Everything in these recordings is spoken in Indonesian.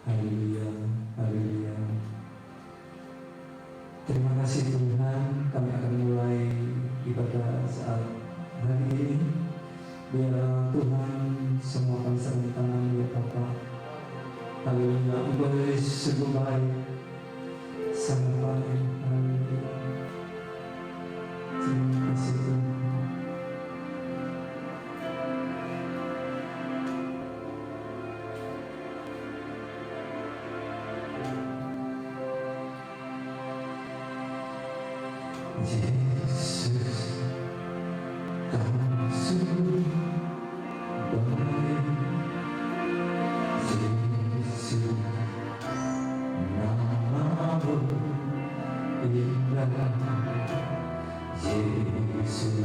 Haleluya, haleluya. Terima kasih Tuhan, kami akan mulai ibadah saat hari ini. Biar Tuhan semua kami serahkan di tangan ya Bapa. Haleluya, Engkau sungguh baik, sangat baik. Haleluya. Terima kasih Tuhan. Yesus, Kau sungguh baik. Yesus, Namamu indah. Yesus,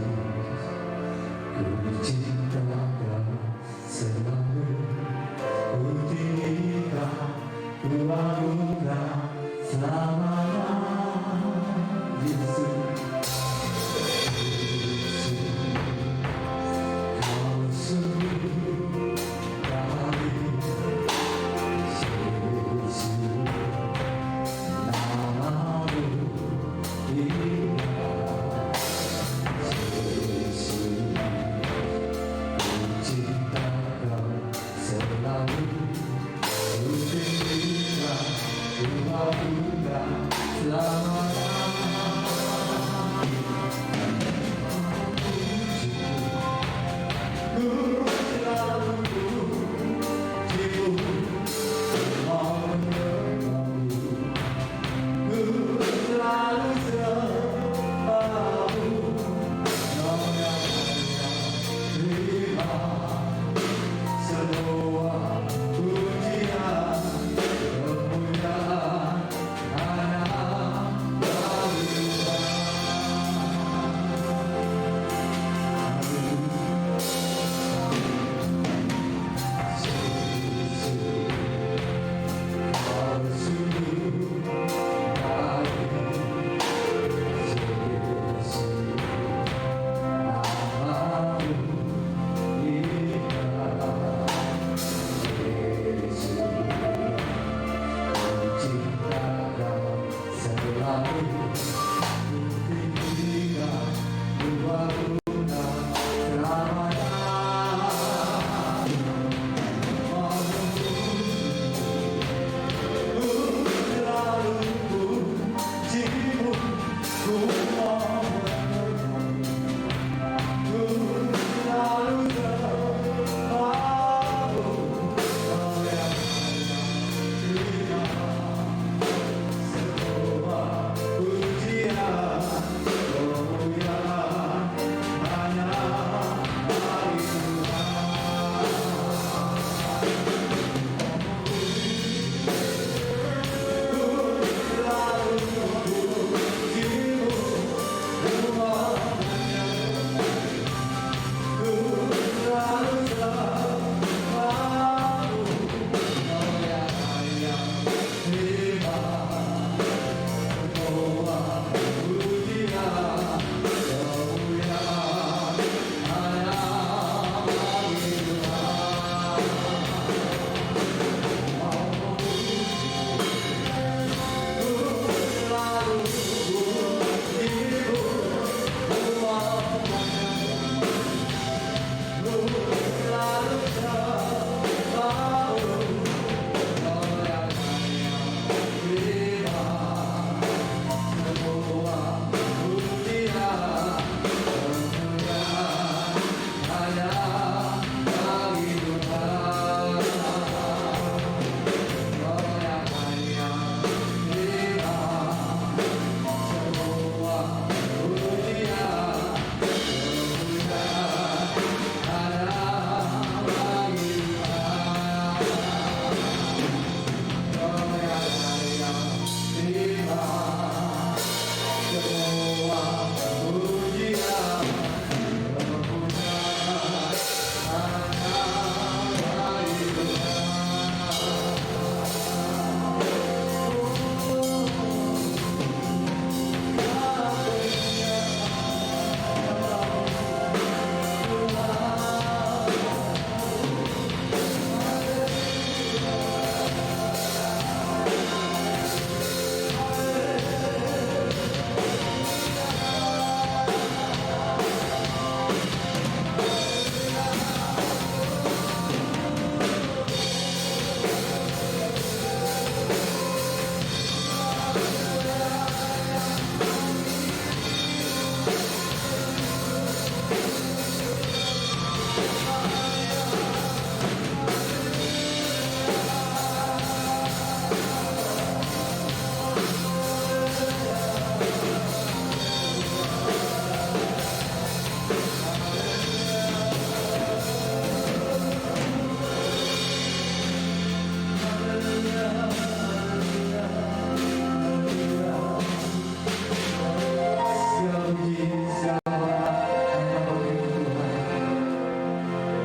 Ku cinta Kau selalu. Ku tinggikan, Ku agungkan selamanya. Yesus, Kau sungguh baik. Yesus, Namamu indah. Yesus, Ku cinta Kau selalu. Ku tinggikan, Ku agungkan selamanya. Ku selalu pujimu, mau menyembahmu. Ku selalu sembahmu, Kau yang hanya terima semua pujian kemuliaan hanya Haleluya. Yesus,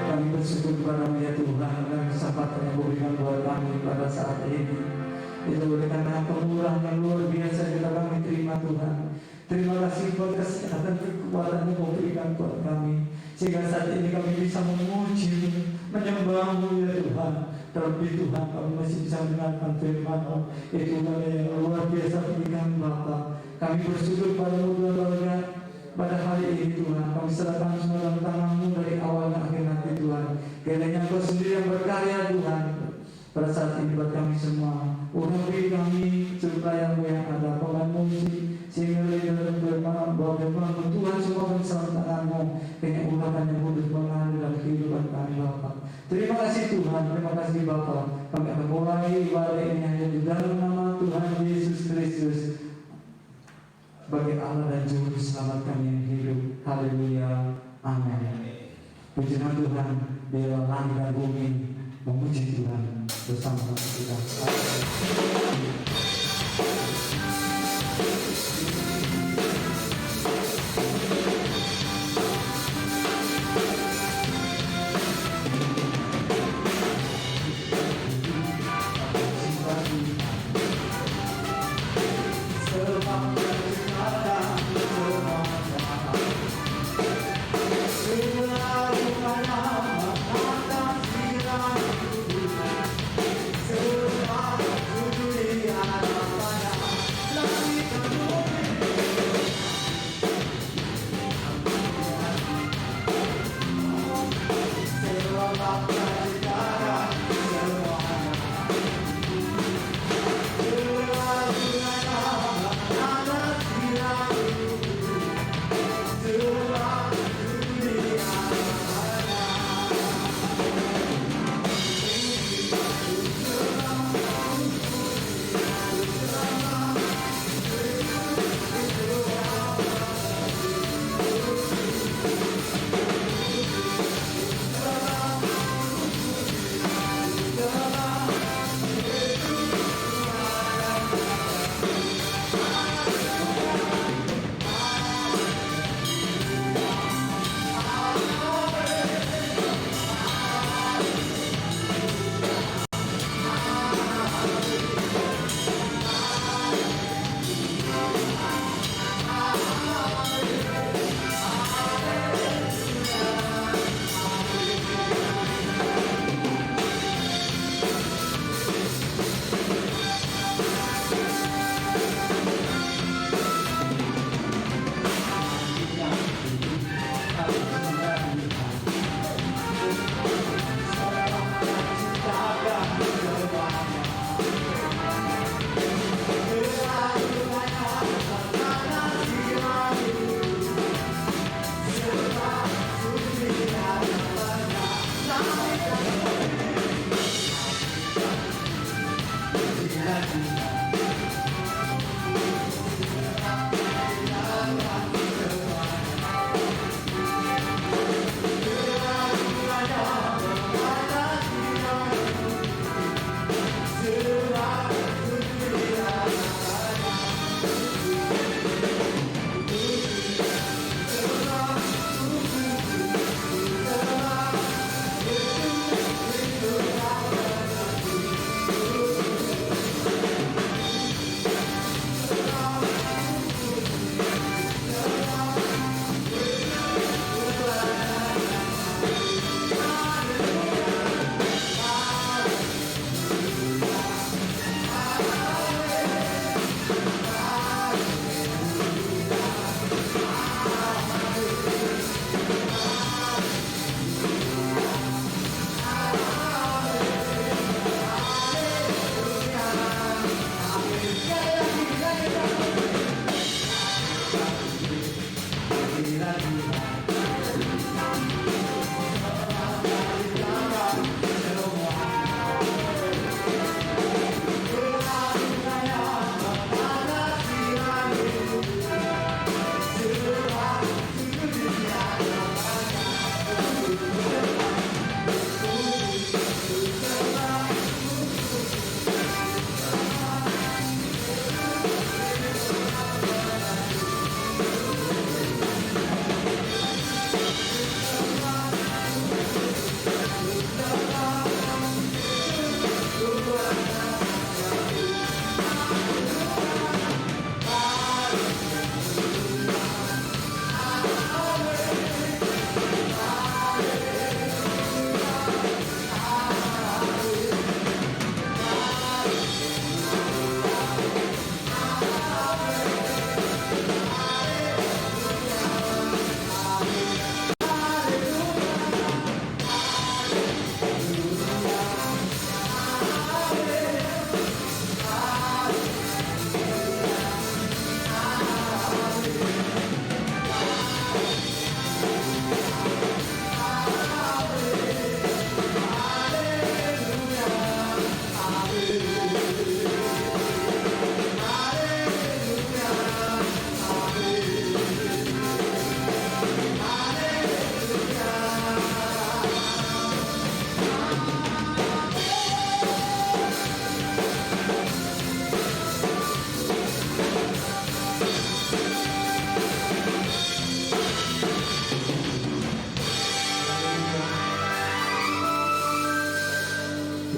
Kami bersyukur kepada-Mu ya Tuhan, dan kesempatan yang berikan buat kami pada saat ini. Itu oleh karena kemurahan yang luar biasa yang kami terima Tuhan. Terima kasih buat kesehatan dan kekuatan yang Kau berikan buat kami, sehingga saat ini kami bisa memuji, menyembah-Mu ya Tuhan. Terlebih Tuhan, kami masih bisa mendengarkan firman-Mu. Itu yang luar biasa berikan Bapa. Kami bersyukur pada-Mu Tuhan, pada hari ini Tuhan. Kami serahkan semua dalam tangan-Mu dari awal dan akhir nanti Tuhan. Kiranya Kau sendiri yang berkarya Tuhan pada saat ini buat kami semua. Urapi kami supaya-Mu yang ada pengamusi, sehingga dalam firman bahwa firman Tuhan semua bersama tangan-Mu, kayaknya urapan yang kudus mengalir dalam kehidupan kami Bapa. Terima kasih Tuhan, terima kasih Bapa. Kami akan mulai ibadah ini hanya di dalam nama Tuhan Yesus Kristus sebagai Allah dan Juru Selamat kami yang hidup. Haleluya, amin. Puji nama Tuhan, biarlah langit dan bumi memuji Tuhan bersama kita.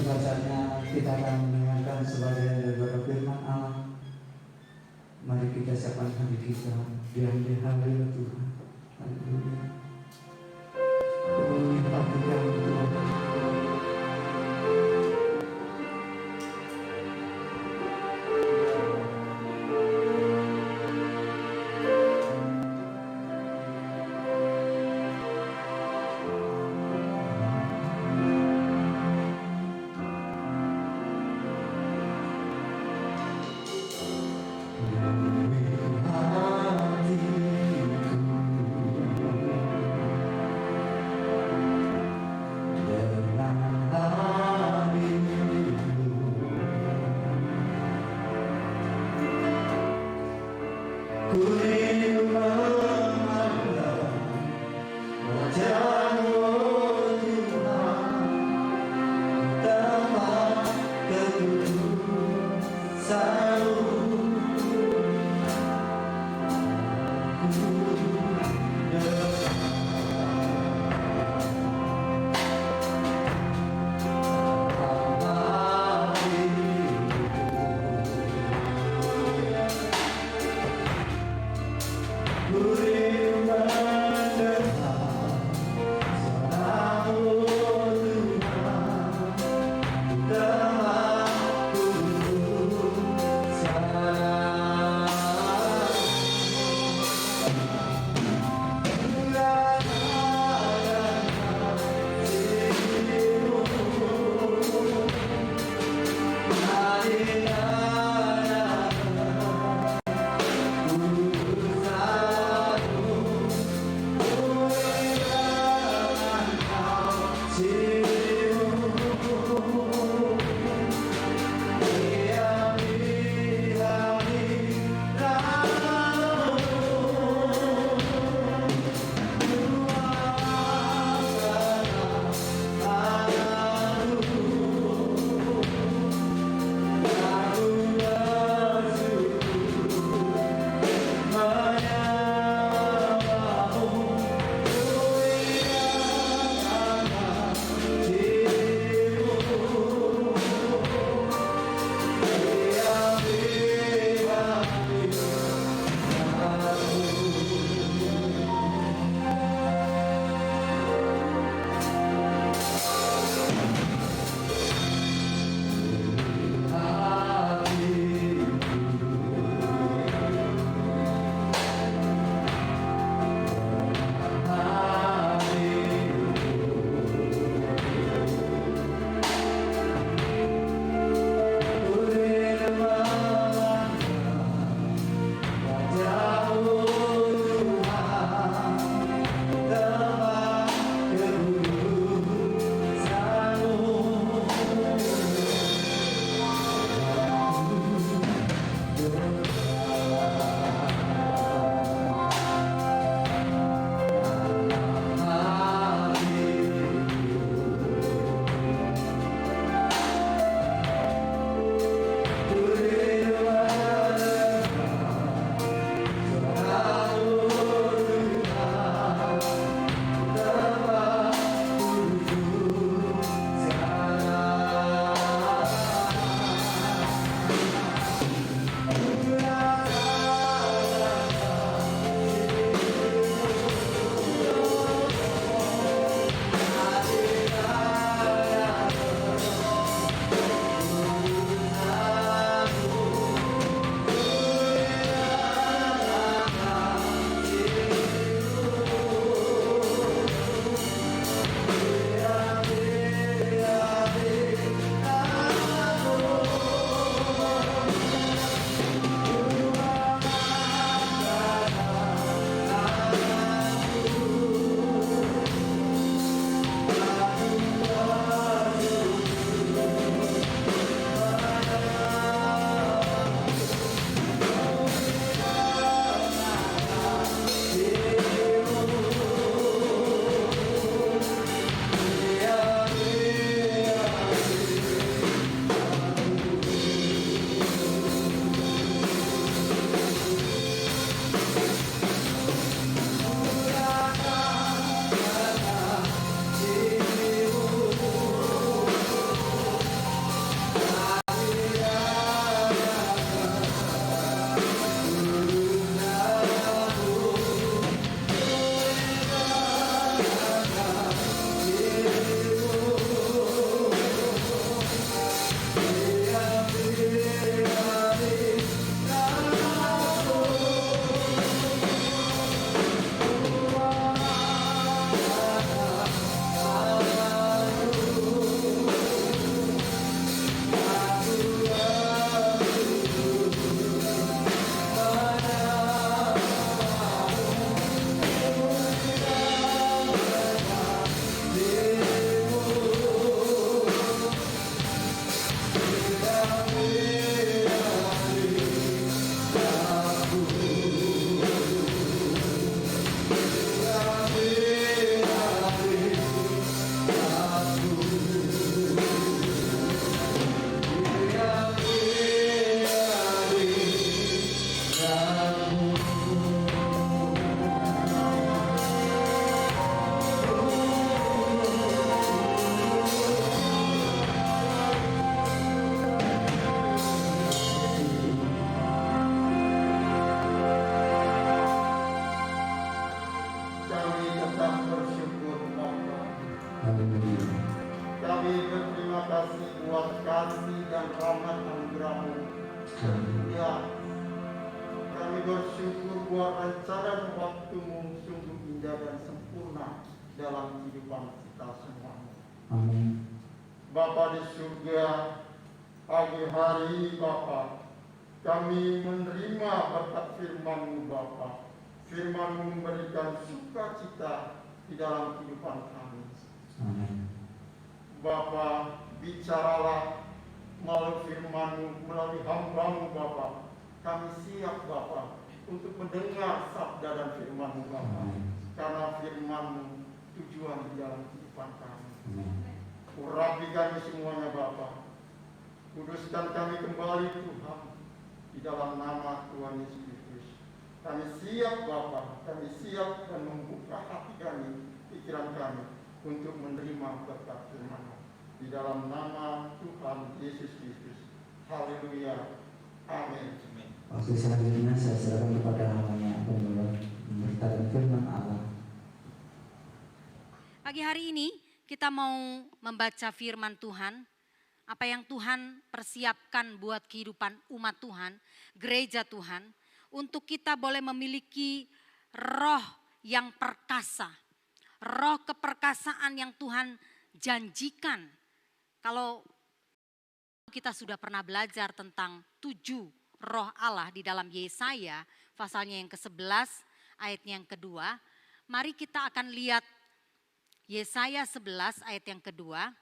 sudah saatnya kita akan mendengarkan sebagian daripada firman Allah. Mari kita siapkan hati kita diam di hadirat Tuhan. Haleluya. Penuhi hati kami Tuhan. Kami berterima kasih buat kasih dan rahmat anugerah-Mu. Ya, kami bersyukur buat rencana dan waktu-Mu sungguh indah dan sempurna dalam kehidupan kita semua. Amin. Bapa di surga, pagi hari ini Bapa, kami menerima berkat firman-Mu Bapa. Firman-Mu memberikan sukacita di dalam kehidupan kami. Amin. Bapa, bicaralah melalui firman-Mu, melalui hamba-Mu Bapa. Kami siap Bapa untuk mendengar sabda dan firman-Mu Bapa. Karena firman-Mu tujuan di dalam kehidupan kami. Urapi kami semuanya Bapa. Kuduskan kami kembali Tuhan di dalam nama Tuhan Yesus Kristus. Kami siap Bapa, kami siap dan membuka hati kami, pikiran kami untuk menerima berkat firman-Mu. Di dalam nama Tuhan Yesus Kristus. Haleluya. Amin. Waktu selanjutnya saya serahkan kepada hambanya Pendulur memberitakan firman Allah. Pagi hari ini kita mau membaca firman Tuhan. Apa yang Tuhan persiapkan buat kehidupan umat Tuhan, gereja Tuhan. Untuk kita boleh memiliki roh yang perkasa. Roh keperkasaan yang Tuhan janjikan. Kalau kita sudah pernah belajar tentang 7 roh Allah di dalam Yesaya, pasalnya yang ke-11, ayatnya yang kedua. Mari kita akan lihat Yesaya 11 ayat yang kedua.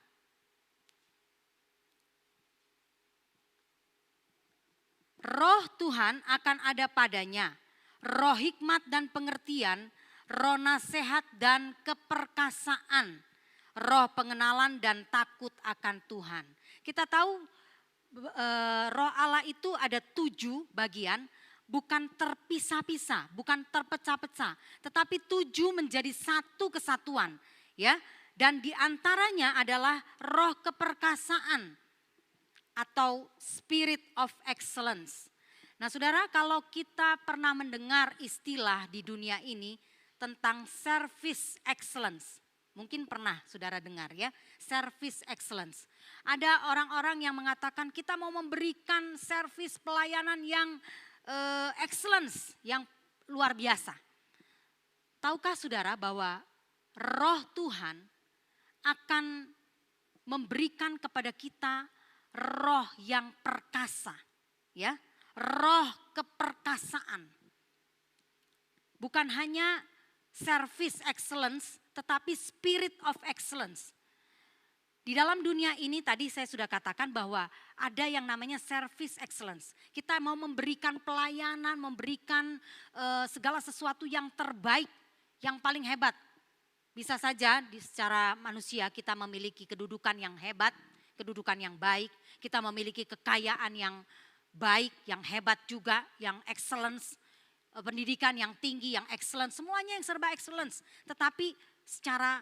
Roh Tuhan akan ada padanya, roh hikmat dan pengertian, roh nasihat dan keperkasaan, roh pengenalan dan takut akan Tuhan. Kita tahu roh Allah itu ada 7 bagian, bukan terpisah-pisah, bukan terpecah-pecah, tetapi 7 menjadi satu kesatuan, ya. Dan diantaranya adalah roh keperkasaan atau spirit of excellence. Nah, saudara, kalau kita pernah mendengar istilah di dunia ini tentang service excellence, mungkin pernah saudara dengar ya, service excellence. Ada orang-orang yang mengatakan kita mau memberikan service pelayanan yang excellence, yang luar biasa. Tahukah saudara bahwa roh Tuhan akan memberikan kepada kita roh yang perkasa, ya, roh keperkasaan. Bukan hanya service excellence, tetapi spirit of excellence. Di dalam dunia ini tadi saya sudah katakan bahwa ada yang namanya service excellence. Kita mau memberikan pelayanan, memberikan segala sesuatu yang terbaik, yang paling hebat. Bisa saja secara manusia kita memiliki kedudukan yang hebat, kedudukan yang baik, kita memiliki kekayaan yang baik, yang hebat juga, yang excellence, pendidikan yang tinggi, yang excellence, semuanya yang serba excellence. Tetapi secara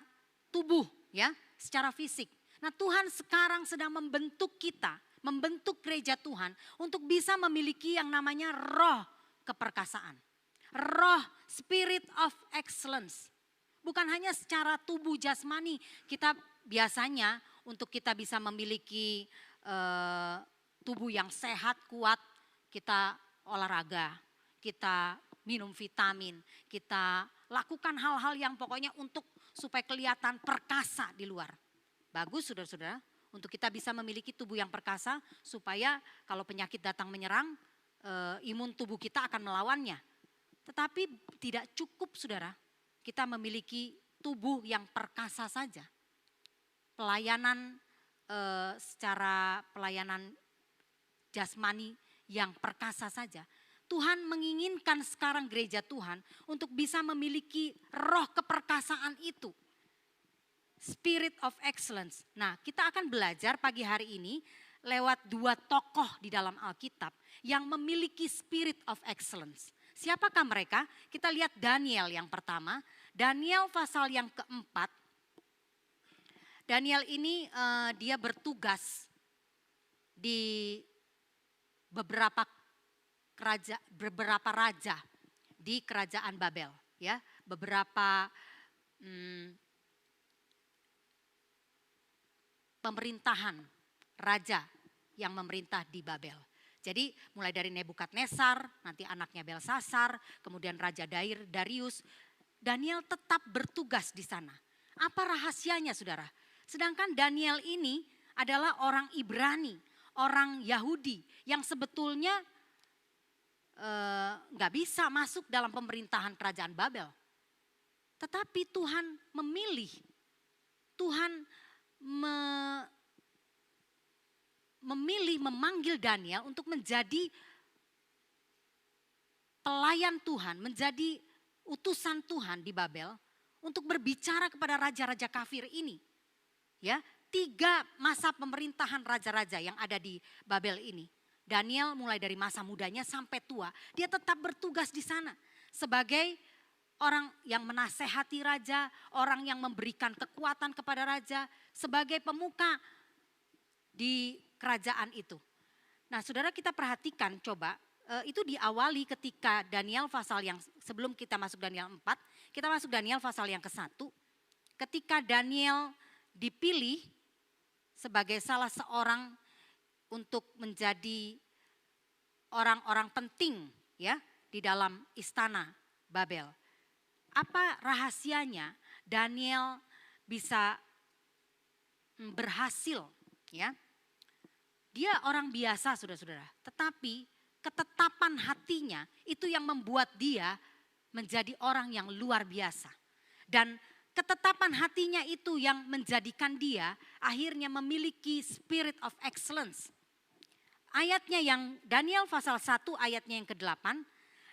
tubuh, ya, secara fisik. Nah, Tuhan sekarang sedang membentuk kita, membentuk gereja Tuhan untuk bisa memiliki yang namanya roh keperkasaan. Roh spirit of excellence. Bukan hanya secara tubuh jasmani, kita biasanya untuk kita bisa memiliki tubuh yang sehat, kuat, kita olahraga, kita minum vitamin, kita lakukan hal-hal yang pokoknya untuk supaya kelihatan perkasa di luar. Bagus saudara-saudara, untuk kita bisa memiliki tubuh yang perkasa supaya kalau penyakit datang menyerang, imun tubuh kita akan melawannya. Tetapi tidak cukup saudara, kita memiliki tubuh yang perkasa saja. Pelayanan secara pelayanan jasmani yang perkasa saja. Tuhan menginginkan sekarang gereja Tuhan untuk bisa memiliki roh keperkasaan itu. Spirit of excellence. Nah, kita akan belajar pagi hari ini lewat 2 tokoh di dalam Alkitab yang memiliki spirit of excellence. Siapakah mereka? Kita lihat Daniel yang pertama. Daniel pasal yang keempat. Daniel ini dia bertugas di beberapa raja di kerajaan Babel, ya, beberapa pemerintahan raja yang memerintah di Babel. Jadi mulai dari Nebukadnezar, nanti anaknya Belsasar, kemudian Raja Darius, Daniel tetap bertugas di sana. Apa rahasianya saudara? Sedangkan Daniel ini adalah orang Ibrani, orang Yahudi yang sebetulnya nggak bisa masuk dalam pemerintahan kerajaan Babel. Tetapi Tuhan memilih, Tuhan memilih memanggil Daniel untuk menjadi pelayan Tuhan, menjadi utusan Tuhan di Babel untuk berbicara kepada raja-raja kafir ini. Ya, 3 masa pemerintahan raja-raja yang ada di Babel ini. Daniel mulai dari masa mudanya sampai tua, dia tetap bertugas di sana sebagai orang yang menasehati raja, orang yang memberikan kekuatan kepada raja, sebagai pemuka di kerajaan itu. Nah saudara, kita perhatikan coba, itu diawali ketika Daniel pasal yang, sebelum kita masuk Daniel 4, kita masuk Daniel pasal yang ke-1. Ketika Daniel dipilih sebagai salah seorang untuk menjadi orang-orang penting ya di dalam istana Babel. Apa rahasianya Daniel bisa berhasil ya? Dia orang biasa saudara-saudara, tetapi ketetapan hatinya itu yang membuat dia menjadi orang yang luar biasa. Dan ketetapan hatinya itu yang menjadikan dia akhirnya memiliki spirit of excellence. Ayatnya yang Daniel pasal 1 ayatnya yang ke-8,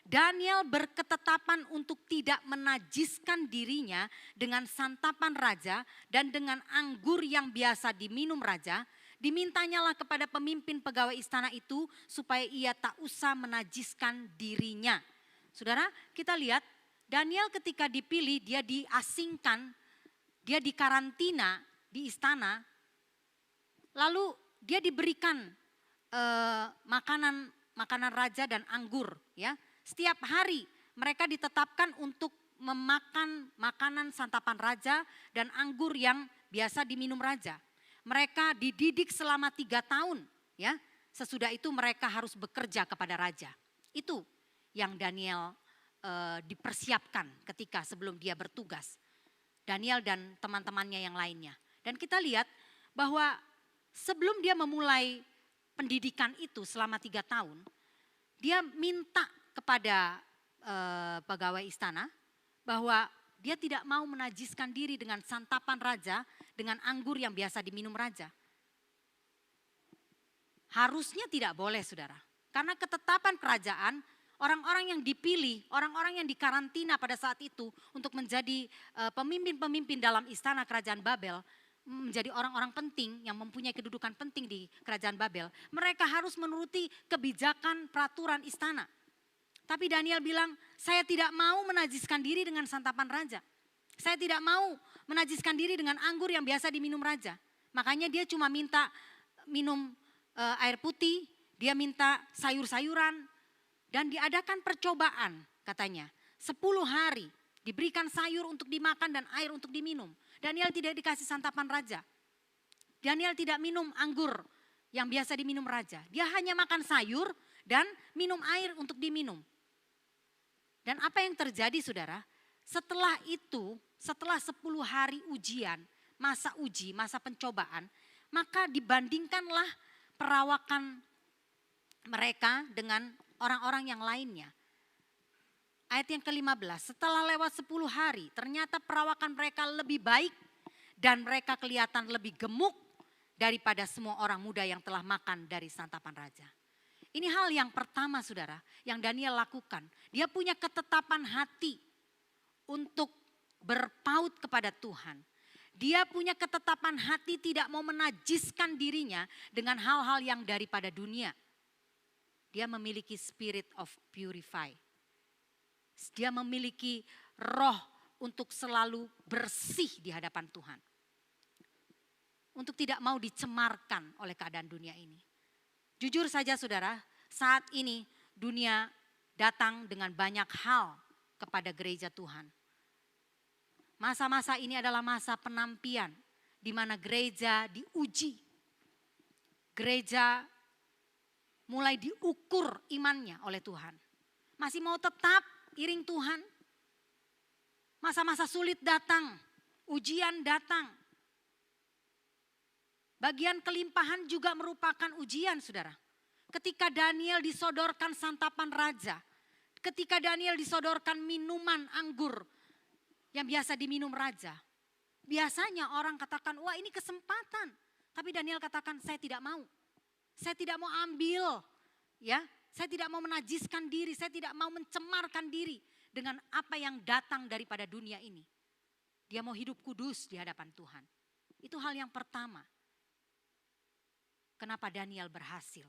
Daniel berketetapan untuk tidak menajiskan dirinya dengan santapan raja dan dengan anggur yang biasa diminum raja. Dimintanyalah kepada pemimpin pegawai istana itu supaya ia tak usah menajiskan dirinya. Saudara, kita lihat Daniel ketika dipilih, dia diasingkan, dia dikarantina di istana, lalu dia diberikan makanan raja dan anggur ya. Setiap hari mereka ditetapkan untuk memakan makanan santapan raja dan anggur yang biasa diminum raja. Mereka dididik selama 3 tahun ya. Sesudah itu mereka harus bekerja kepada raja. Itu yang Daniel dipersiapkan ketika sebelum dia bertugas. Daniel dan teman-temannya yang lainnya. Dan kita lihat bahwa sebelum dia memulai pendidikan itu selama 3 tahun, dia minta kepada pegawai istana bahwa dia tidak mau menajiskan diri dengan santapan raja, dengan anggur yang biasa diminum raja. Harusnya tidak boleh saudara. Karena ketetapan kerajaan, orang-orang yang dipilih, orang-orang yang dikarantina pada saat itu untuk menjadi pemimpin-pemimpin dalam istana kerajaan Babel, menjadi orang-orang penting yang mempunyai kedudukan penting di kerajaan Babel. Mereka harus menuruti kebijakan peraturan istana. Tapi Daniel bilang, saya tidak mau menajiskan diri dengan santapan raja. Saya tidak mau menajiskan diri dengan anggur yang biasa diminum raja. Makanya dia cuma minta minum air putih, dia minta sayur-sayuran. Dan diadakan percobaan katanya. 10 hari diberikan sayur untuk dimakan dan air untuk diminum. Daniel tidak dikasih santapan raja. Daniel tidak minum anggur yang biasa diminum raja. Dia hanya makan sayur dan minum air untuk diminum. Dan apa yang terjadi saudara? Setelah itu, setelah 10 hari ujian, masa uji, masa pencobaan, maka dibandingkanlah perawakan mereka dengan orang-orang yang lainnya. Ayat yang ke-15, setelah lewat 10 hari ternyata perawakan mereka lebih baik dan mereka kelihatan lebih gemuk daripada semua orang muda yang telah makan dari santapan raja. Ini hal yang pertama saudara yang Daniel lakukan. Dia punya ketetapan hati untuk berpaut kepada Tuhan. Dia punya ketetapan hati tidak mau menajiskan dirinya dengan hal-hal yang daripada dunia. Dia memiliki spirit of purify. Dia memiliki roh untuk selalu bersih di hadapan Tuhan. Untuk tidak mau dicemarkan oleh keadaan dunia ini. Jujur saja saudara, saat ini dunia datang dengan banyak hal kepada gereja Tuhan. Masa-masa ini adalah masa penampian. di mana gereja diuji. Gereja mulai diukur imannya oleh Tuhan. Masih mau tetap iring Tuhan? Masa-masa sulit datang, ujian datang. Bagian kelimpahan juga merupakan ujian, saudara. Ketika Daniel disodorkan santapan raja, ketika Daniel disodorkan minuman anggur yang biasa diminum raja, biasanya orang katakan, wah ini kesempatan. Tapi Daniel katakan, saya tidak mau. Saya tidak mau ambil, ya. Saya tidak mau menajiskan diri, saya tidak mau mencemarkan diri dengan apa yang datang daripada dunia ini. Dia mau hidup kudus di hadapan Tuhan. Itu hal yang pertama. Kenapa Daniel berhasil?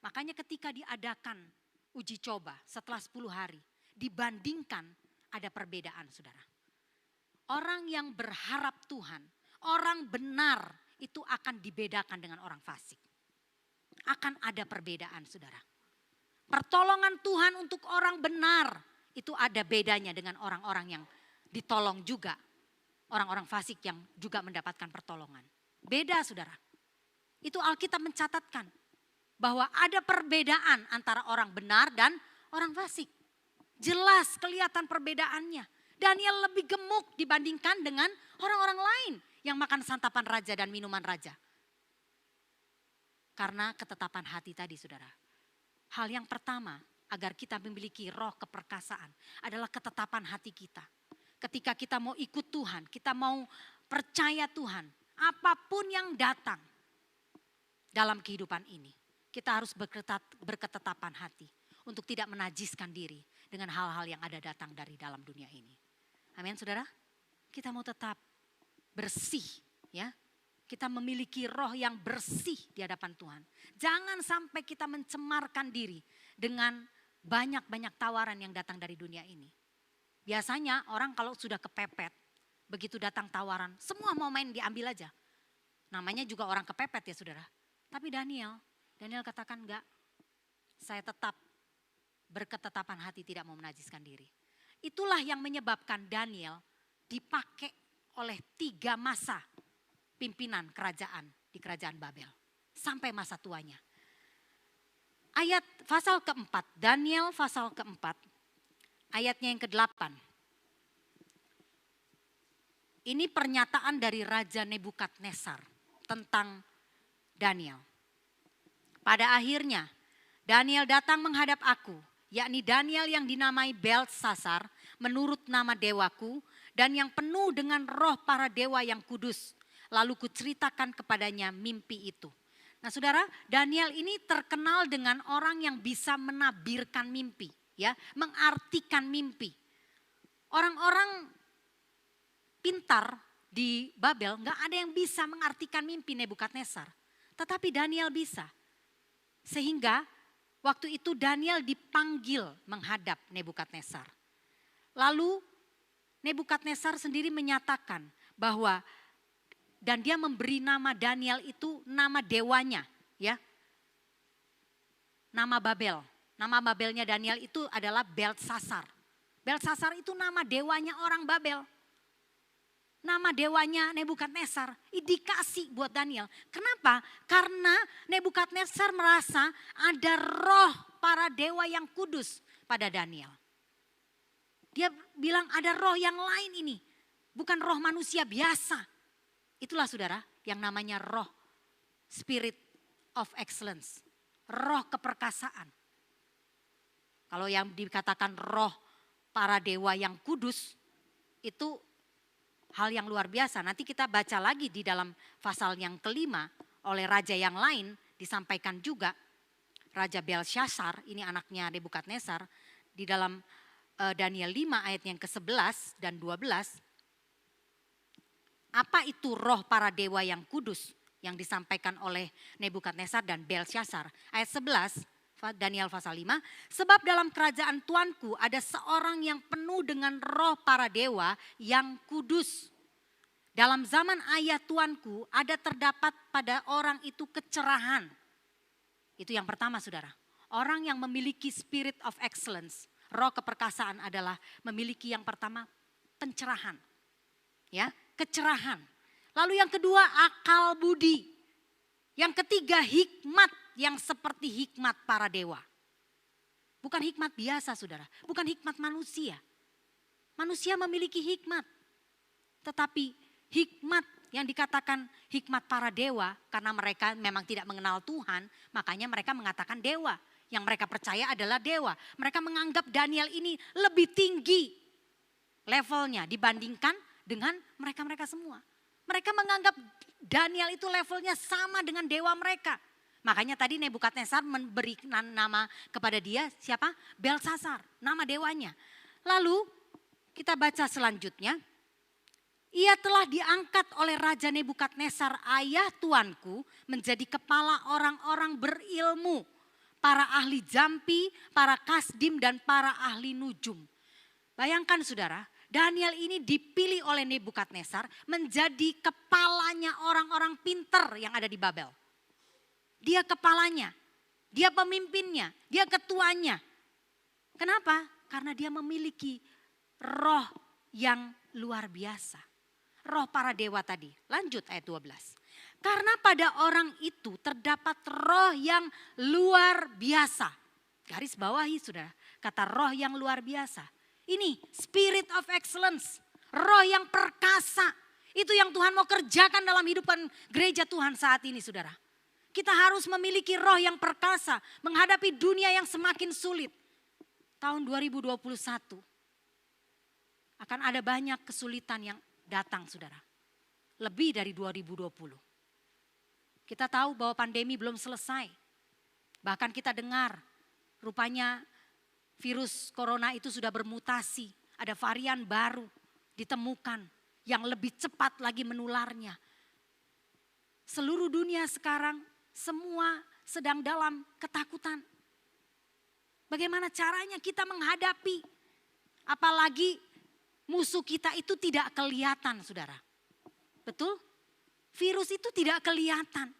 Makanya ketika diadakan uji coba setelah 10 hari, dibandingkan ada perbedaan, saudara. Orang yang berharap Tuhan, orang benar itu akan dibedakan dengan orang fasik. Akan ada perbedaan, saudara. Pertolongan Tuhan untuk orang benar itu ada bedanya dengan orang-orang yang ditolong juga. Orang-orang fasik yang juga mendapatkan pertolongan. Beda, saudara. Itu Alkitab mencatatkan bahwa ada perbedaan antara orang benar dan orang fasik. Jelas kelihatan perbedaannya. Daniel lebih gemuk dibandingkan dengan orang-orang lain yang makan santapan raja dan minuman raja. Karena ketetapan hati tadi, saudara. Hal yang pertama agar kita memiliki roh keperkasaan adalah ketetapan hati kita. Ketika kita mau ikut Tuhan, kita mau percaya Tuhan, apapun yang datang dalam kehidupan ini, kita harus berketetapan hati untuk tidak menajiskan diri dengan hal-hal yang ada datang dari dalam dunia ini. Amin, saudara. Kita mau tetap bersih, ya. Kita memiliki roh yang bersih di hadapan Tuhan. Jangan sampai kita mencemarkan diri dengan banyak-banyak tawaran yang datang dari dunia ini. Biasanya orang kalau sudah kepepet, begitu datang tawaran, semua mau main diambil aja. Namanya juga orang kepepet ya, saudara. Tapi Daniel katakan enggak, saya tetap berketetapan hati tidak mau menajiskan diri. Itulah yang menyebabkan Daniel dipakai oleh 3 masa pimpinan kerajaan di kerajaan Babel. Sampai masa tuanya. Ayat pasal keempat, Daniel pasal keempat, ayatnya yang ke-8. Ini pernyataan dari Raja Nebukadnezar tentang Daniel. Pada akhirnya Daniel datang menghadap aku, yakni Daniel yang dinamai Beltsasar menurut nama dewaku dan yang penuh dengan roh para dewa yang kudus. Lalu kuceritakan kepadanya mimpi itu. Nah, saudara, Daniel ini terkenal dengan orang yang bisa menabirkan mimpi, ya, mengartikan mimpi. Orang-orang pintar di Babel nggak ada yang bisa mengartikan mimpi Nebukadnezar, tetapi Daniel bisa. Sehingga waktu itu Daniel dipanggil menghadap Nebukadnezar. Lalu Nebukadnezar sendiri menyatakan bahwa dan dia memberi nama Daniel itu nama dewanya, ya. Nama Babel. Nama Babelnya Daniel itu adalah Beltsasar. Beltsasar itu nama dewanya orang Babel. Nama dewanya Nebukadnezar dikasih buat Daniel. Kenapa? Karena Nebukadnezar merasa ada roh para dewa yang kudus pada Daniel. Dia bilang ada roh yang lain ini. Bukan roh manusia biasa. Itulah, saudara, yang namanya roh spirit of excellence. Roh keperkasaan. Kalau yang dikatakan roh para dewa yang kudus, itu hal yang luar biasa. Nanti kita baca lagi di dalam pasal yang kelima oleh raja yang lain disampaikan juga. Raja Belsyazar, ini anaknya Nebukadnezar, di dalam Daniel 5 ayat yang ke-11 dan 12. Apa itu roh para dewa yang kudus yang disampaikan oleh Nebukadnezar dan Belsyazar? Ayat 11, Daniel pasal 5. Sebab dalam kerajaan Tuanku ada seorang yang penuh dengan roh para dewa yang kudus. Dalam zaman ayah Tuanku ada terdapat pada orang itu kecerahan. Itu yang pertama, saudara. Orang yang memiliki spirit of excellence, roh keperkasaan adalah memiliki yang pertama pencerahan. Ya, kecerahan. Lalu yang kedua akal budi. Yang ketiga hikmat yang seperti hikmat para dewa. Bukan hikmat biasa saudara, bukan hikmat manusia. Manusia memiliki hikmat. Tetapi hikmat yang dikatakan hikmat para dewa karena mereka memang tidak mengenal Tuhan, makanya mereka mengatakan dewa. Yang mereka percaya adalah dewa. Mereka menganggap Daniel ini lebih tinggi levelnya dibandingkan dengan mereka-mereka semua. Mereka menganggap Daniel itu levelnya sama dengan dewa mereka. Makanya tadi Nebukadnezar memberi nama kepada dia siapa? Belsasar, nama dewanya. Lalu kita baca selanjutnya. Ia telah diangkat oleh Raja Nebukadnezar ayah tuanku menjadi kepala orang-orang berilmu. Para ahli jampi, para kasdim dan para ahli nujum. Bayangkan saudara, Daniel ini dipilih oleh Nebukadnezar menjadi kepalanya orang-orang pinter yang ada di Babel. Dia kepalanya, dia pemimpinnya, dia ketuanya. Kenapa? Karena dia memiliki roh yang luar biasa. Roh para dewa tadi. Lanjut ayat 12. Karena pada orang itu terdapat roh yang luar biasa. Garis bawahi saudara, kata roh yang luar biasa. Ini spirit of excellence, roh yang perkasa. Itu yang Tuhan mau kerjakan dalam hidupan gereja Tuhan saat ini saudara. Kita harus memiliki roh yang perkasa menghadapi dunia yang semakin sulit. Tahun 2021 akan ada banyak kesulitan yang datang saudara. Lebih dari 2020. Kita tahu bahwa pandemi belum selesai. Bahkan kita dengar rupanya virus corona itu sudah bermutasi. Ada varian baru ditemukan yang lebih cepat lagi menularnya. Seluruh dunia sekarang semua sedang dalam ketakutan. Bagaimana caranya kita menghadapi? Apalagi musuh kita itu tidak kelihatan saudara. Betul? Virus itu tidak kelihatan.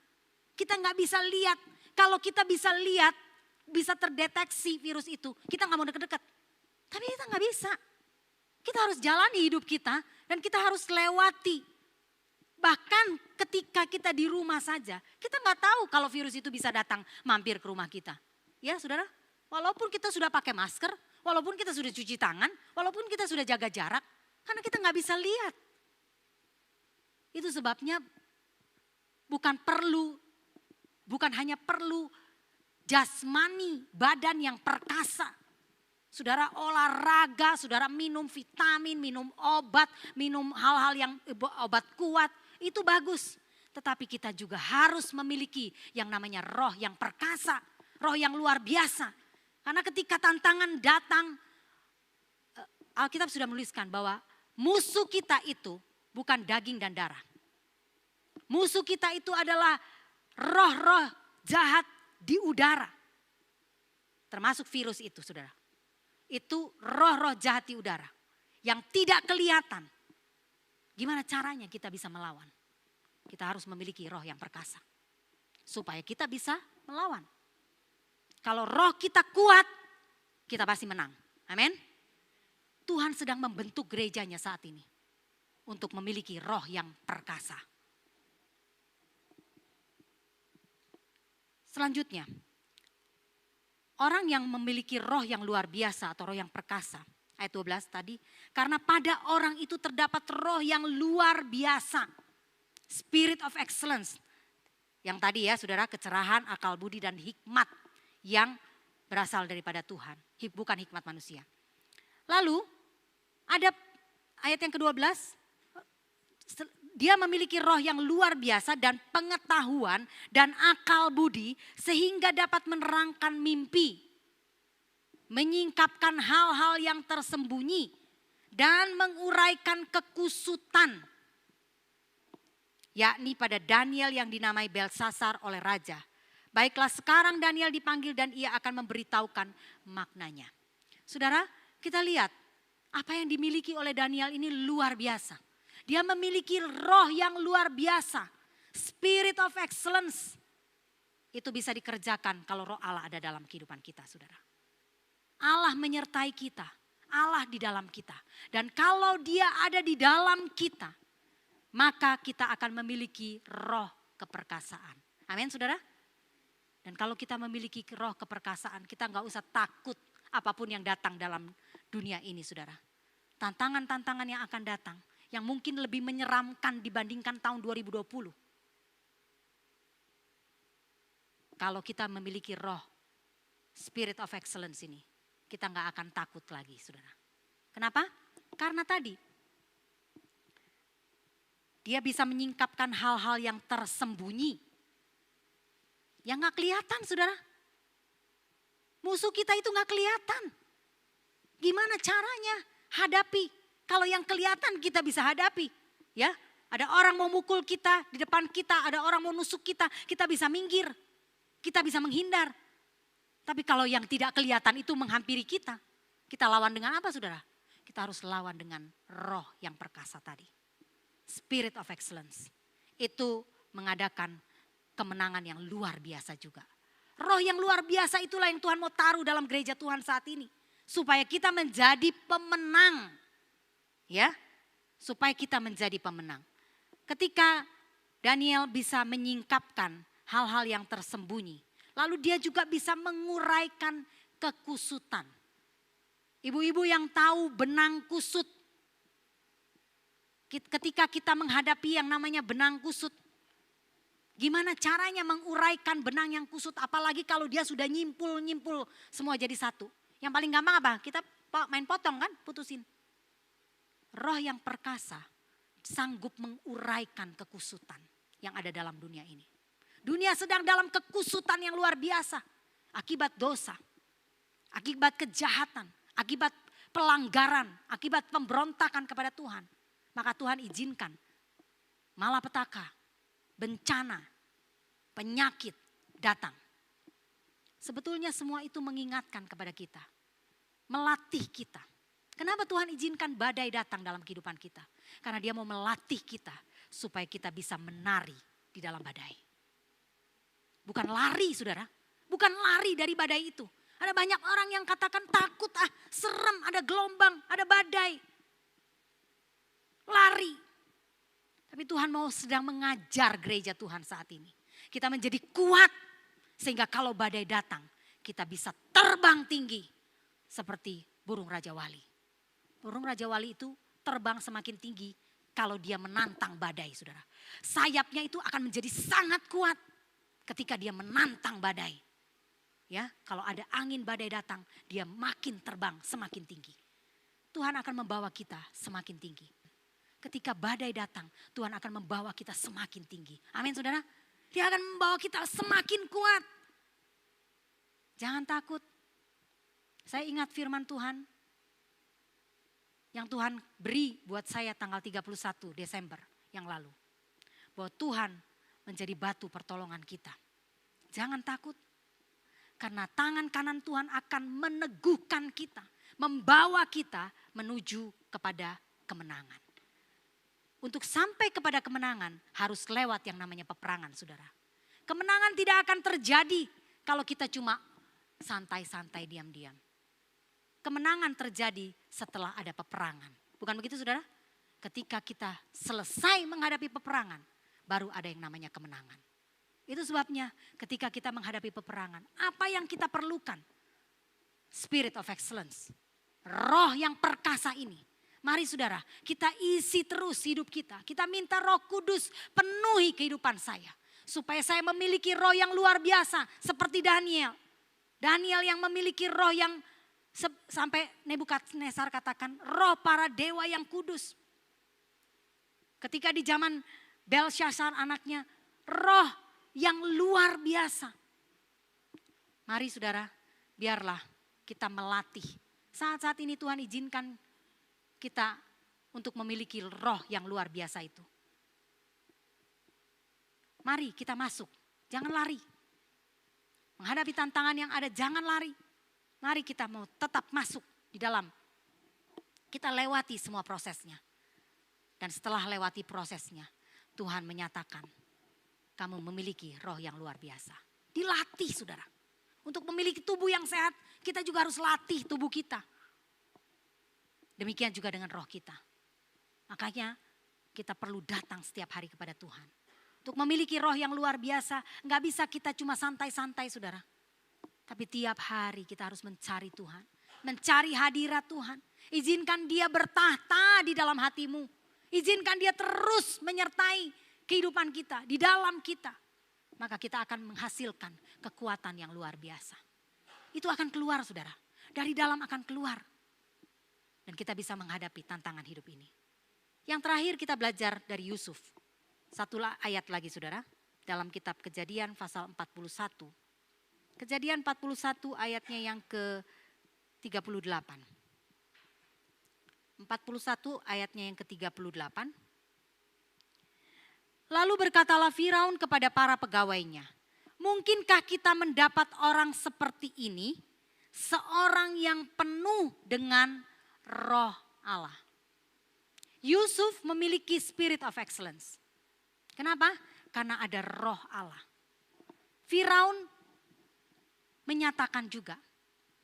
Kita nggak bisa lihat. Kalau kita bisa lihat, bisa terdeteksi virus itu, kita nggak mau deket-deket. Tapi kita nggak bisa. Kita harus jalani hidup kita dan kita harus lewati. Bahkan ketika kita di rumah saja, kita nggak tahu kalau virus itu bisa datang mampir ke rumah kita. Ya saudara, walaupun kita sudah pakai masker, walaupun kita sudah cuci tangan, walaupun kita sudah jaga jarak, karena kita nggak bisa lihat. Itu sebabnya bukan hanya perlu jasmani, badan yang perkasa. Saudara olahraga, saudara minum vitamin, minum obat, minum hal-hal yang obat kuat, itu bagus. Tetapi kita juga harus memiliki yang namanya roh yang perkasa, roh yang luar biasa. Karena ketika tantangan datang, Alkitab sudah menuliskan bahwa musuh kita itu bukan daging dan darah. Musuh kita itu adalah roh-roh jahat di udara. Termasuk virus itu saudara. Itu roh-roh jahat di udara. Yang tidak kelihatan. Gimana caranya kita bisa melawan? Kita harus memiliki roh yang perkasa. Supaya kita bisa melawan. Kalau roh kita kuat, kita pasti menang. Amin. Tuhan sedang membentuk gerejanya saat ini. Untuk memiliki roh yang perkasa. Selanjutnya, orang yang memiliki roh yang luar biasa atau roh yang perkasa. Ayat 12 tadi, karena pada orang itu terdapat roh yang luar biasa. Spirit of excellence. Yang tadi ya saudara, kecerahan, akal budi dan hikmat yang berasal daripada Tuhan. Bukan hikmat manusia. Lalu ada ayat yang ke-12. Dia memiliki roh yang luar biasa dan pengetahuan dan akal budi sehingga dapat menerangkan mimpi. Menyingkapkan hal-hal yang tersembunyi dan menguraikan kekusutan. Yakni pada Daniel yang dinamai Belsasar oleh raja. Baiklah sekarang Daniel dipanggil dan ia akan memberitahukan maknanya. Saudara, kita lihat apa yang dimiliki oleh Daniel ini luar biasa. Dia memiliki roh yang luar biasa. Spirit of excellence. Itu bisa dikerjakan kalau roh Allah ada dalam kehidupan kita saudara. Allah menyertai kita. Allah di dalam kita. Dan kalau dia ada di dalam kita. maka kita akan memiliki roh keperkasaan. Amin saudara? Dan kalau kita memiliki roh keperkasaan, kita nggak usah takut apapun yang datang dalam dunia ini saudara. Tantangan-tantangan yang akan datang, yang mungkin lebih menyeramkan dibandingkan tahun 2020. Kalau kita memiliki roh, spirit of excellence ini, kita nggak akan takut lagi saudara. Kenapa? Karena tadi, dia bisa menyingkapkan hal-hal yang tersembunyi. Yang gak kelihatan saudara. Musuh kita itu gak kelihatan. Gimana caranya hadapi? Kalau yang kelihatan kita bisa hadapi. Ya, ada orang mau mukul kita di depan kita, ada orang mau nusuk kita bisa minggir. Kita bisa menghindar. Tapi kalau yang tidak kelihatan itu menghampiri kita lawan dengan apa saudara? Kita harus lawan dengan roh yang perkasa tadi. Spirit of excellence. Itu mengadakan kemenangan yang luar biasa juga. Roh yang luar biasa itulah yang Tuhan mau taruh dalam gereja Tuhan saat ini. Supaya kita menjadi pemenang. Ya, supaya kita menjadi pemenang. Ketika Daniel bisa menyingkapkan hal-hal yang tersembunyi. Lalu dia juga bisa menguraikan kekusutan. Ibu-ibu yang tahu benang kusut. Ketika kita menghadapi yang namanya benang kusut. Gimana caranya menguraikan benang yang kusut. Apalagi kalau dia sudah nyimpul semua jadi satu. Yang paling gampang apa? Kita main potong kan, putusin. Roh yang perkasa sanggup menguraikan kekusutan yang ada dalam dunia ini. Dunia sedang dalam kekusutan yang luar biasa. Akibat dosa, akibat kejahatan, akibat pelanggaran, akibat pemberontakan kepada Tuhan. Maka Tuhan izinkan malapetaka, bencana, penyakit datang. Sebetulnya semua itu mengingatkan kepada kita. Melatih kita. Kenapa Tuhan izinkan badai datang dalam kehidupan kita? Karena dia mau melatih kita supaya kita bisa menari di dalam badai. Bukan lari saudara. Bukan lari dari badai itu. Ada banyak orang yang katakan takut, serem, ada gelombang, ada badai. Lari. Tapi Tuhan mau sedang mengajar gereja Tuhan saat ini. Kita menjadi kuat sehingga kalau badai datang kita bisa terbang tinggi seperti burung Raja Wali. Burung Raja Wali itu terbang semakin tinggi kalau dia menantang badai saudara. Sayapnya itu akan menjadi sangat kuat ketika dia menantang badai. Ya, kalau ada angin badai datang dia makin terbang semakin tinggi. Tuhan akan membawa kita semakin tinggi. Ketika badai datang, Tuhan akan membawa kita semakin tinggi. Amin saudara. Dia akan membawa kita semakin kuat. Jangan takut. Saya ingat firman Tuhan. Yang Tuhan beri buat saya tanggal 31 Desember yang lalu. Bahwa Tuhan menjadi batu pertolongan kita. Jangan takut. Karena tangan kanan Tuhan akan meneguhkan kita. Membawa kita menuju kepada kemenangan. Untuk sampai kepada kemenangan harus lewat yang namanya peperangan saudara. Kemenangan tidak akan terjadi kalau kita cuma santai-santai diam-diam. Kemenangan terjadi setelah ada peperangan. Bukan begitu saudara? Ketika kita selesai menghadapi peperangan baru ada yang namanya kemenangan. Itu sebabnya ketika kita menghadapi peperangan apa yang kita perlukan? Spirit of excellence. Roh yang perkasa ini. Mari saudara, kita isi terus hidup kita. Kita minta Roh Kudus penuhi kehidupan saya. Supaya saya memiliki roh yang luar biasa seperti Daniel. Daniel yang memiliki roh yang sampai Nebukadnezar katakan roh para dewa yang kudus. Ketika di zaman Belshazzar anaknya, roh yang luar biasa. Mari saudara, biarlah kita melatih. Saat-saat ini Tuhan izinkan kita untuk memiliki roh yang luar biasa itu. Mari kita masuk, jangan lari. Menghadapi tantangan yang ada, jangan lari. Mari kita mau tetap masuk di dalam. Kita lewati semua prosesnya. Dan setelah lewati prosesnya, Tuhan menyatakan, kamu memiliki roh yang luar biasa. Dilatih saudara. Untuk memiliki tubuh yang sehat, kita juga harus latih tubuh kita. Demikian juga dengan roh kita. Makanya kita perlu datang setiap hari kepada Tuhan. Untuk memiliki roh yang luar biasa, gak bisa kita cuma santai-santai saudara. Tapi tiap hari kita harus mencari Tuhan. Mencari hadirat Tuhan. Izinkan dia bertahta di dalam hatimu. Izinkan dia terus menyertai kehidupan kita, di dalam kita. Maka kita akan menghasilkan kekuatan yang luar biasa. Itu akan keluar saudara. Dari dalam akan keluar. Dan kita bisa menghadapi tantangan hidup ini. Yang terakhir kita belajar dari Yusuf. Satu ayat lagi saudara. Dalam kitab Kejadian pasal 41. Kejadian 41 ayatnya yang ke-38. 41 ayatnya yang ke-38. Lalu berkatalah Firaun kepada para pegawainya, mungkinkah kita mendapat orang seperti ini, seorang yang penuh dengan roh Allah. Yusuf memiliki spirit of excellence. Kenapa? Karena ada roh Allah. Firaun menyatakan juga,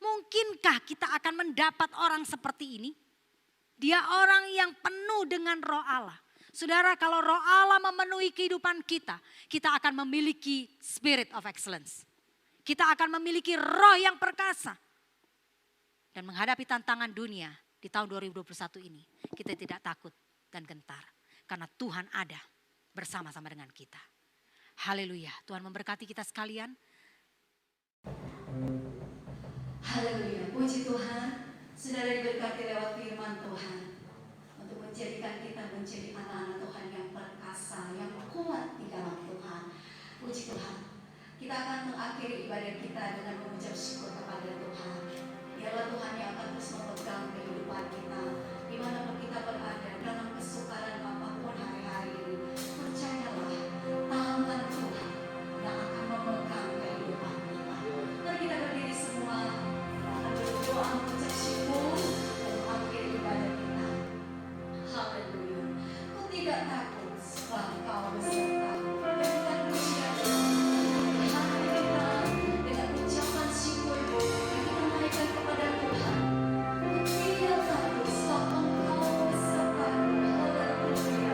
mungkinkah kita akan mendapat orang seperti ini? Dia orang yang penuh dengan roh Allah. Saudara, kalau roh Allah memenuhi kehidupan kita, kita akan memiliki spirit of excellence. Kita akan memiliki roh yang perkasa. Dan menghadapi tantangan dunia di tahun 2021 ini, kita tidak takut dan gentar. Karena Tuhan ada bersama-sama dengan kita. Haleluya, Tuhan memberkati kita sekalian. Haleluya, puji Tuhan. Saudara diberkati lewat firman Tuhan. Untuk menjadikan kita menjadi anak-anak Tuhan yang perkasa, yang kuat di dalam Tuhan. Puji Tuhan. Kita akan mengakhiri ibadah kita dengan mengucap syukur kepada Tuhan. Biarlah Tuhan yang akan terus memegang kehidupan kita. Dimanapun kita berada, dalam kesukaran apapun hari-hari ini. Percayalah, tangan Tuhan yang akan memegang kehidupan kita. Mari kita berdiri semua. Akan berdoa mengucap syukur dan mengakhiri ibadah kita. Haleluya. Ku tidak takut sebab Kau besertaku. Berikan pujian hati kita dengan ucapan syukur yang kita naikkan kepada Tuhan. Ku tidak takut sebab Engkau besertaku. Haleluya.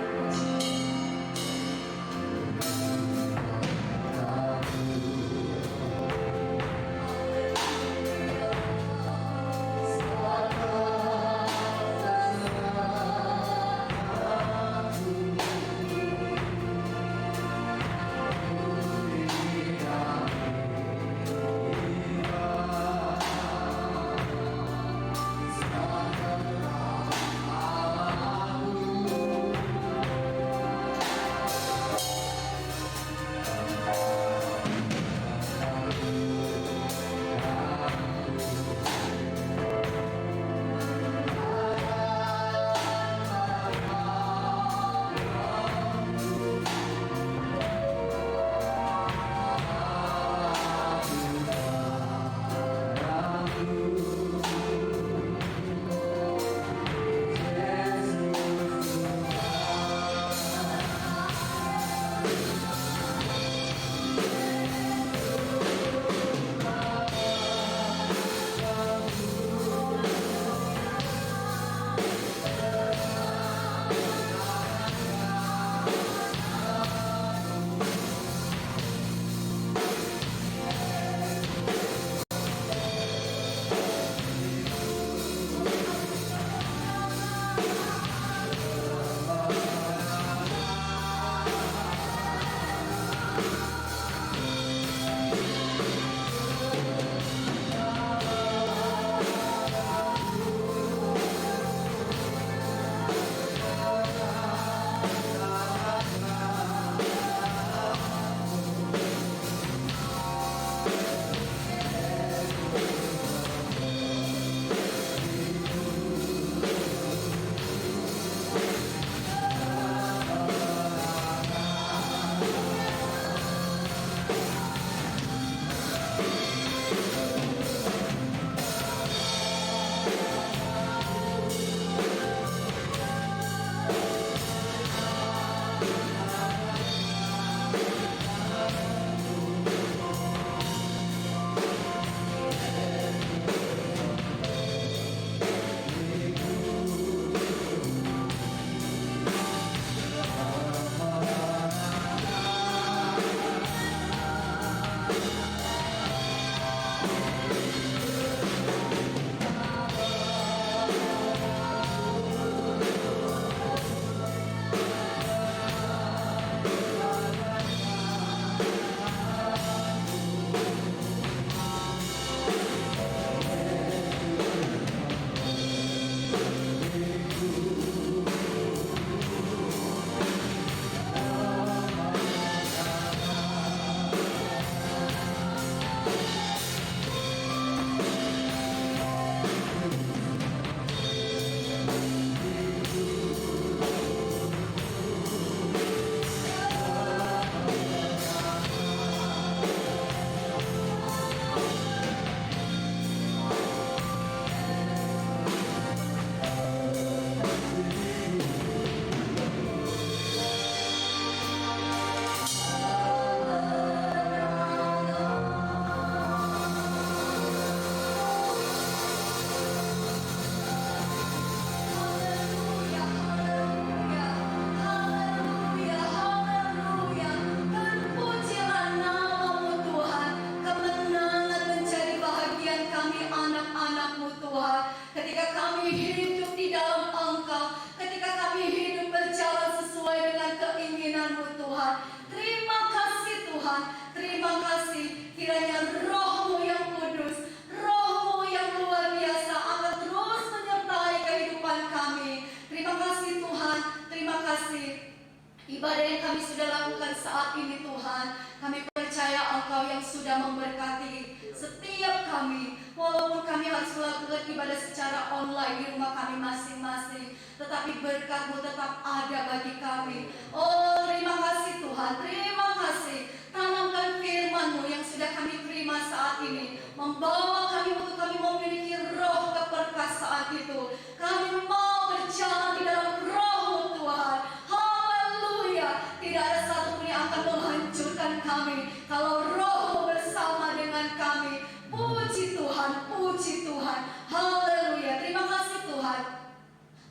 percaya Engkau yang sudah memberkati setiap kami. Walaupun kami harus melakukan ibadah secara online di rumah kami masing-masing, tetapi berkat-Mu tetap ada bagi kami. Oh, terima kasih Tuhan, terima kasih. Tanamkan firman-Mu yang sudah kami terima saat ini, membawa kami untuk kami memiliki roh keperkasaan itu. Kami mau berjalan di dalam roh-Mu Tuhan. Haleluya. Tidak ada satupun yang akan menghancurkan kami kalau roh-Mu bersama dengan kami. Puji Tuhan, puji Tuhan. Haleluya. Terima kasih Tuhan.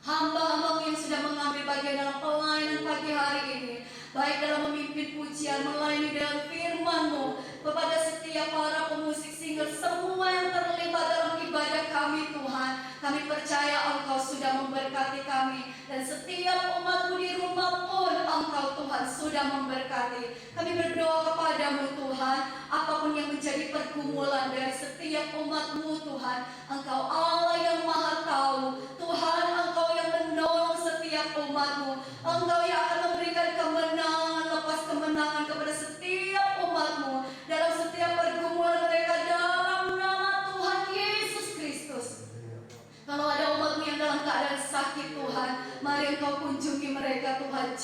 Hamba-Hamba-Mu yang sudah mengambil bagian dalam pelayanan pagi hari ini, baik dalam memimpin pujian, melayani dalam firman-Mu, kepada setiap para pemusik singer, semua yang terlibat dalam ibadah kami Tuhan. Kami percaya Engkau sudah memberkati kami, dan setiap umat-Mu di rumah pun Engkau Tuhan sudah memberkati. Kami berdoa kepadamu Tuhan, apapun yang menjadi pergumulan dari setiap umat-Mu Tuhan, Engkau Allah yang maha tahu. Tuhan, Engkau yang menolong setiap umat-Mu, Engkau yang akan memberikan kemenangan lepas kemenangan kepada setiap umat-Mu dalam setiap pergumulan mereka dalam nama Tuhan Yesus Kristus. Kalau ada umat-Mu yang dalam keadaan sakit Tuhan, mari Engkau kunjungi mereka Tuhan.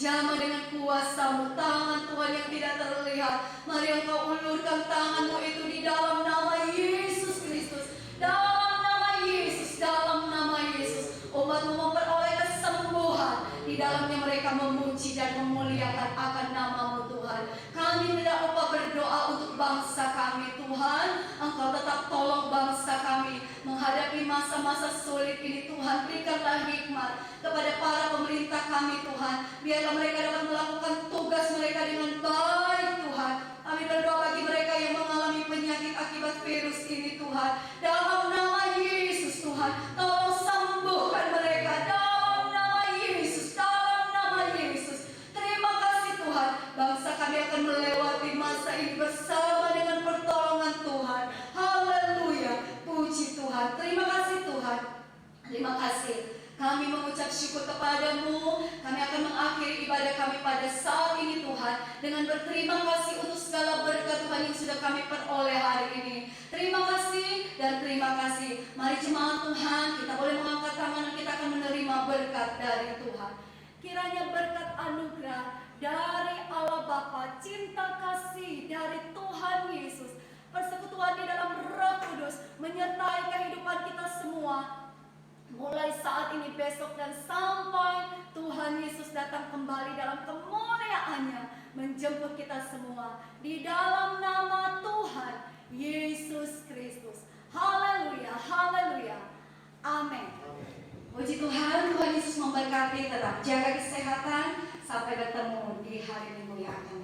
Jamah dengan kuasa-Mu, tangan Tuhan yang tidak terlihat. Mari Engkau ulurkan tangan-Mu itu di dalam nama Yesus Kristus. Dalam nama Yesus, dalam nama Yesus, umat-Mu memperoleh kesembuhan. Di dalamnya mereka memuji dan memuliakan akan nama-Mu Tuhan. Kami tidak lupa berdoa untuk bangsa kami Tuhan. Engkau tetap tolong bangsa kami menghadapi masa-masa sulit ini Tuhan. Berikanlah hikmat kepada para pemerintah kami Tuhan. Biarlah mereka dapat melakukan tugas mereka dengan baik Tuhan. Kami berdoa bagi mereka yang mengalami penyakit akibat virus ini Tuhan. Dalam nama Yesus Tuhan, tolong sembuhkan mereka. Dalam nama Yesus, dalam nama Yesus. Terima kasih Tuhan. Bangsa kami akan melewati masa ini bersama dengan pertolongan Tuhan. Haleluya. Puji Tuhan. Terima kasih Tuhan. Terima kasih. Kami mengucap syukur kepadamu. Kami akan mengakhiri ibadah kami pada saat ini Tuhan, dengan berterima kasih untuk segala berkat Tuhan yang sudah kami peroleh hari ini. Terima kasih dan terima kasih. Mari jemaat Tuhan, kita boleh mengangkat tangan dan kita akan menerima berkat dari Tuhan. Kiranya berkat anugerah dari Allah Bapa, cinta kasih dari Tuhan Yesus, persekutuan di dalam Roh Kudus menyertai kehidupan kita semua, mulai saat ini, besok, dan sampai Tuhan Yesus datang kembali dalam kemuliaan-Nya menjemput kita semua. Di dalam nama Tuhan Yesus Kristus. Haleluya, haleluya. Amin. Puji Tuhan, Tuhan Yesus memberkati. Tetap jaga kesehatan. Sampai bertemu di hari Minggu yang akan